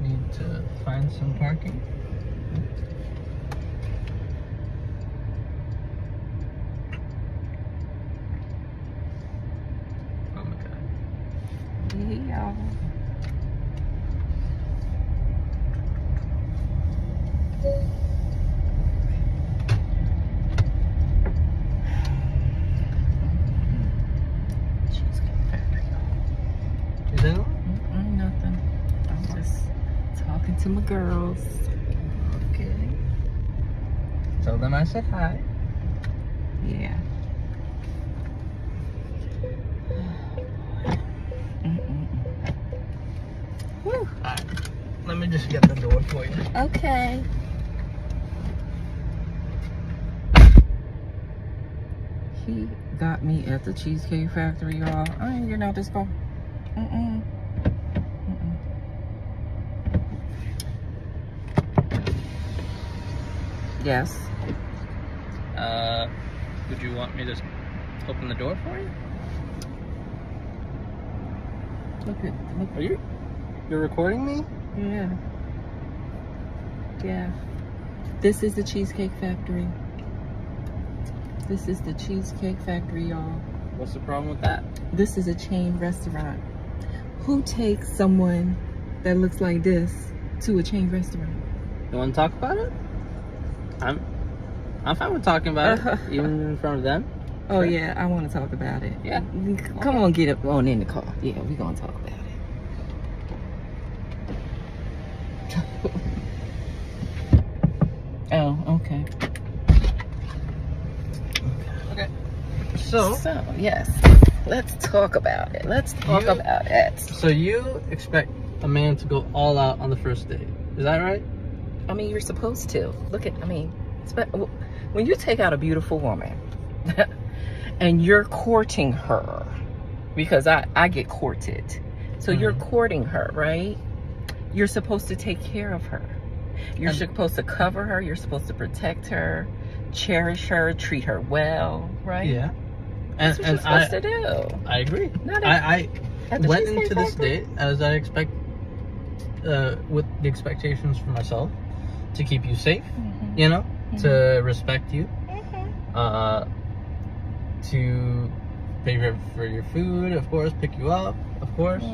just need to find some parking. Oh my god. Hey, y'all. Cheesecake Factory, y'all. You think? Nothing. I'm just talking to my girls. Okay. Tell them I said hi. Yeah. Whew. Alright. Let me just get the door for you. Okay. He got me at the Cheesecake Factory, y'all. I ain't getting out this car. Yes. Would you want me to open the door for you? Look. Are you're recording me? Yeah. Yeah. This is the Cheesecake Factory. This is the Cheesecake Factory, y'all. What's the problem with that? This is a chain restaurant. Who takes someone that looks like this to a chain restaurant? You want to talk about it? I'm fine with talking about it, even in front of them. Oh, Sure. yeah, I want to talk about it. Yeah. Come on, get up on in the car. Yeah, we're going to talk about it. Oh, okay. Okay. So, yes. Let's talk about it. Let's talk about it. So you expect a man to go all out on the first date. Is that right? I mean, you're supposed to. When you take out a beautiful woman and you're courting her, because I get courted. So you're courting her, right? You're supposed to take care of her. You're supposed to cover her. You're supposed to protect her, cherish her, treat her well, right? Yeah. That's what you're supposed to do. I agree. I went into this date as I expect, with the expectations for myself, to keep you safe, you know, to respect you, to pay for your food, of course, pick you up, of course,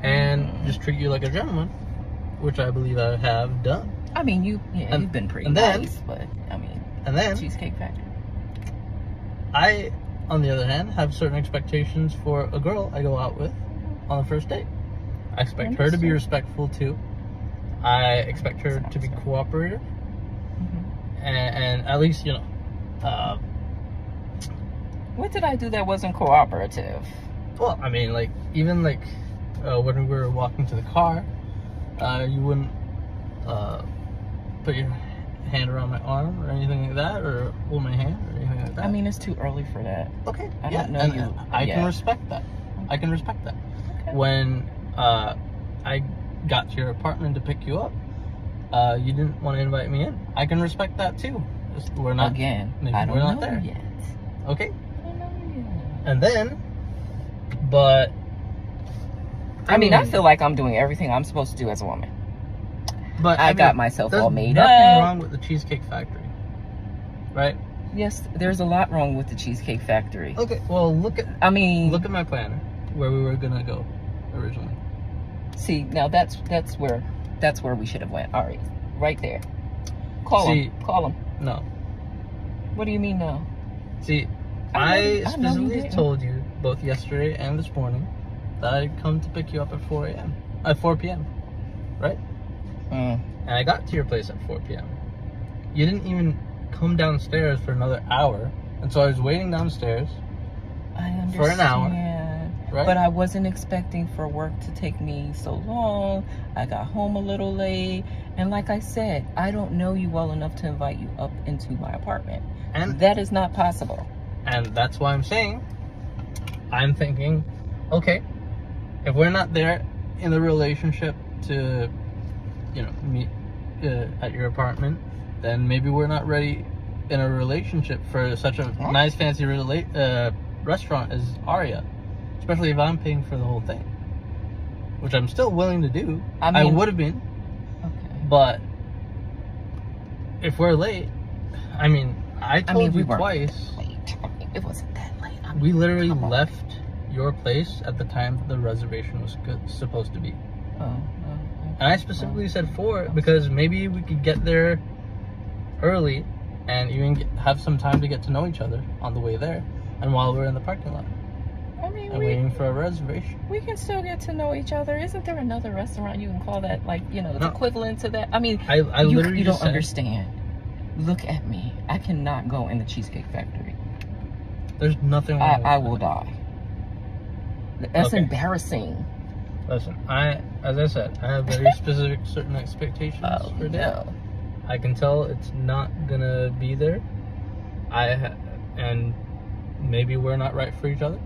and just treat you like a gentleman, which I believe I have done. I mean, you've been pretty nice, but I mean, and then Cheesecake Factory. I, on the other hand, have certain expectations for a girl I go out with on the first date. I expect her to be respectful too. I expect her to be cooperative, and at least, you know. What did I do that wasn't cooperative? Well, I mean, like, even like when we were walking to the car, you wouldn't put your hand around my arm or anything like that, or hold my hand or anything like that. I mean, it's too early for that. Okay. I don't know you. I can respect that. I can respect that. Okay. When I got to your apartment to pick you up, you didn't want to invite me in. I can respect that too. We're not again. Maybe I don't we're not know there yet. Okay. I don't know yet. And then, but I mean, I feel like I'm doing everything I'm supposed to do as a woman. But I got myself all made There's up. nothing wrong with the Cheesecake Factory, right? Yes, there's a lot wrong with the Cheesecake Factory. Okay, well, look at my planner where we were gonna go originally. See, now that's where we should have went. All right there. Call him. No. What do you mean no? See, I specifically told you both yesterday and this morning that I'd come to pick you up at 4 p.m. Right? And I got to your place at 4 p.m. You didn't even come downstairs for another hour, and so I was waiting downstairs for an hour. Right? But I wasn't expecting for work to take me so long. I got home a little late, and like I said, I don't know you well enough to invite you up into my apartment, and that is not possible. And that's why I'm thinking, okay, if we're not there in the relationship to, you know, meet at your apartment, then maybe we're not ready in a relationship for such a nice fancy restaurant as Aria, especially if I'm paying for the whole thing. which I'm still willing to do. I I mean, would have been. okay. But if we're late, I mean, I told you twice. Late. I mean, it wasn't that late. I mean, we literally left your place at the time the reservation was supposed to be. And I specifically said 4 because maybe we could get there early and even have some time to get to know each other on the way there and while we're in the parking lot. I mean, and waiting for a reservation. We can still get to know each other. Isn't there another restaurant you can call that, like, you know, it's equivalent to that? I mean, I literally you don't understand. Look at me. I cannot go in the Cheesecake Factory. There's nothing wrong with I will die. That's embarrassing. Listen, as I said, I have very specific certain expectations for dinner. No. I can tell it's not gonna be there. And maybe we're not right for each other.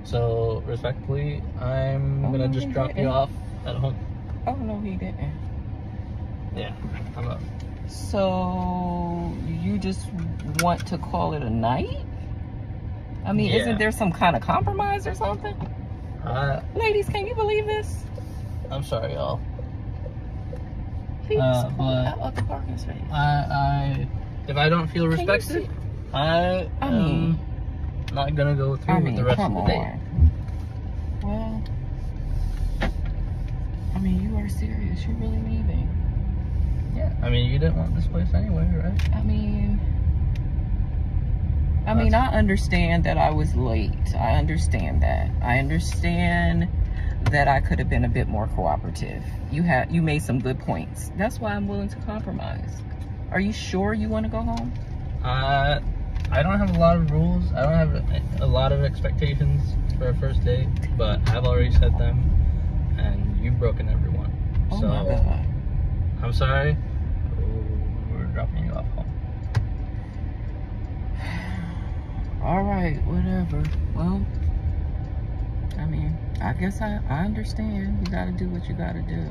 So respectfully, I'm gonna just drop you off at home. Oh no, he didn't. Yeah, I'm up. So you just want to call it a night? I mean, isn't there some kind of compromise or something? Ladies, can you believe this? I'm sorry, y'all. Please pull out of the parking space. If I don't feel respected, I am not gonna go through with the rest of the day. Well, I mean, you are serious. You're really leaving. Yeah. I mean, you didn't want this place anyway, right? I mean, I understand that I was late. I understand that. I understand that I could have been a bit more cooperative. You made some good points. That's why I'm willing to compromise. Are you sure you want to go home? I don't have a lot of rules. I don't have a lot of expectations for a first date, but I've already said them, and you've broken every one. Oh my God. I'm sorry. We're dropping you off home. All right, whatever. Well, I mean, I guess I understand. You gotta do what you gotta do.